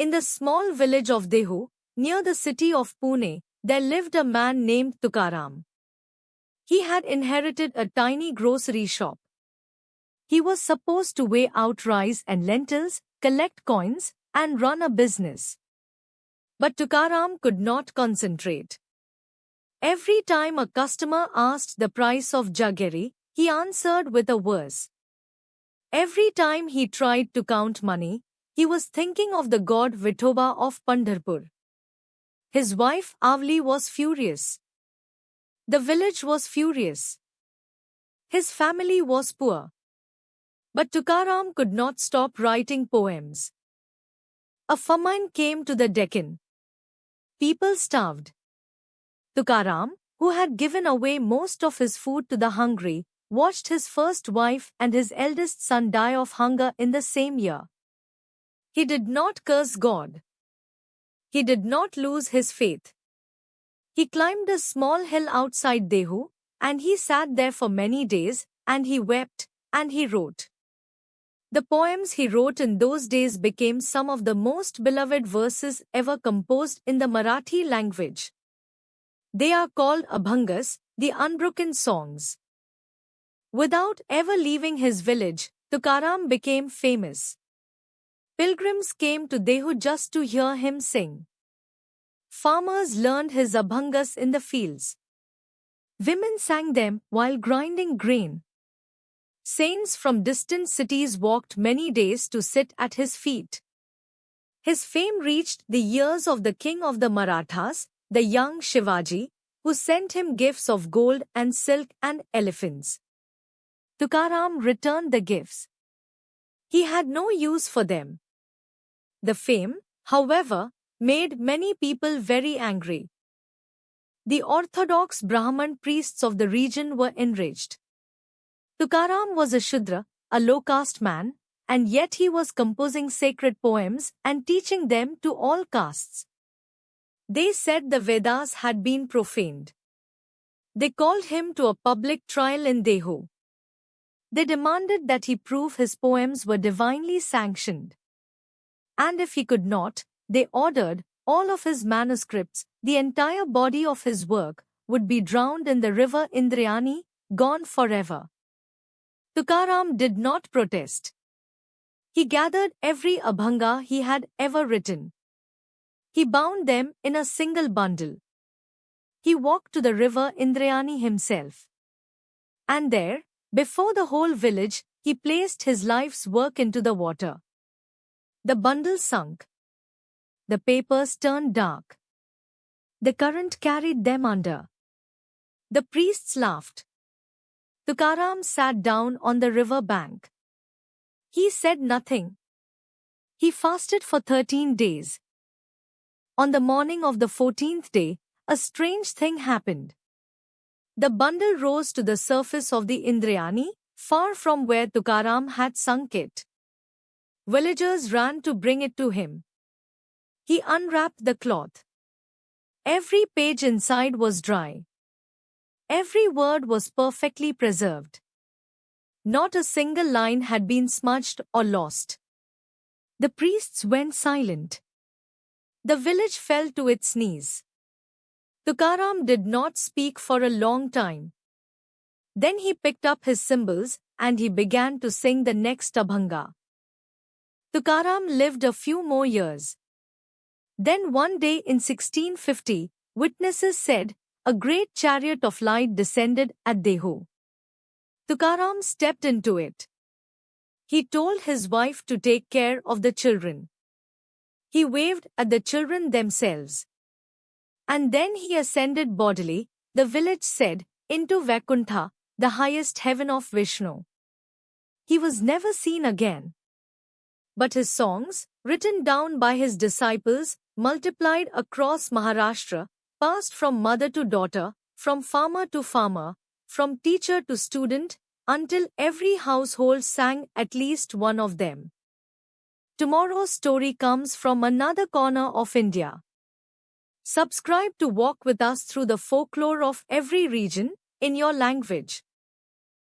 In the small village of Dehu, near the city of Pune, there lived a man named Tukaram. He had inherited a tiny grocery shop. He was supposed to weigh out rice and lentils, collect coins, and run a business. But Tukaram could not concentrate. Every time a customer asked the price of jaggery, he answered with a verse. Every time he tried to count money, he was thinking of the god Vithoba of Pandharpur. His wife Avli was furious. The village was furious. His family was poor. But Tukaram could not stop writing poems. A famine came to the Deccan. People starved. Tukaram, who had given away most of his food to the hungry, watched his first wife and his eldest son die of hunger in the same year. He did not curse God. He did not lose his faith. He climbed a small hill outside Dehu, and he sat there for many days, and he wept, and he wrote. The poems he wrote in those days became some of the most beloved verses ever composed in the Marathi language. They are called Abhangas, the unbroken songs. Without ever leaving his village, Tukaram became famous. Pilgrims came to Dehu just to hear him sing. Farmers learned his Abhangas in the fields. Women sang them while grinding grain. Saints from distant cities walked many days to sit at his feet. His fame reached the ears of the king of the Marathas, the young Shivaji, who sent him gifts of gold and silk and elephants. Tukaram returned the gifts. He had no use for them. The fame, however, made many people very angry. The orthodox Brahman priests of the region were enraged. Tukaram was a Shudra, a low-caste man, and yet he was composing sacred poems and teaching them to all castes. They said the Vedas had been profaned. They called him to a public trial in Dehu. They demanded that he prove his poems were divinely sanctioned. And if he could not, they ordered all of his manuscripts, the entire body of his work, would be drowned in the river Indrayani, gone forever. Tukaram did not protest. He gathered every Abhanga he had ever written. He bound them in a single bundle. He walked to the river Indrayani himself. And there, before the whole village, he placed his life's work into the water. The bundle sunk. The papers turned dark. The current carried them under. The priests laughed. Tukaram sat down on the river bank. He said nothing. He fasted for 13 days. On the morning of the 14th day, a strange thing happened. The bundle rose to the surface of the Indrayani, far from where Tukaram had sunk it. Villagers ran to bring it to him. He unwrapped the cloth. Every page inside was dry. Every word was perfectly preserved. Not a single line had been smudged or lost. The priests went silent. The village fell to its knees. Tukaram did not speak for a long time. Then he picked up his cymbals and he began to sing the next Abhanga. Tukaram lived a few more years. Then one day in 1650, witnesses said, a great chariot of light descended at Dehu. Tukaram stepped into it. He told his wife to take care of the children. He waved at the children themselves. And then he ascended bodily, the village said, into Vaikuntha, the highest heaven of Vishnu. He was never seen again. But his songs, written down by his disciples, multiplied across Maharashtra, passed from mother to daughter, from farmer to farmer, from teacher to student, until every household sang at least one of them. Tomorrow's story comes from another corner of India. Subscribe to walk with us through the folklore of every region, in your language.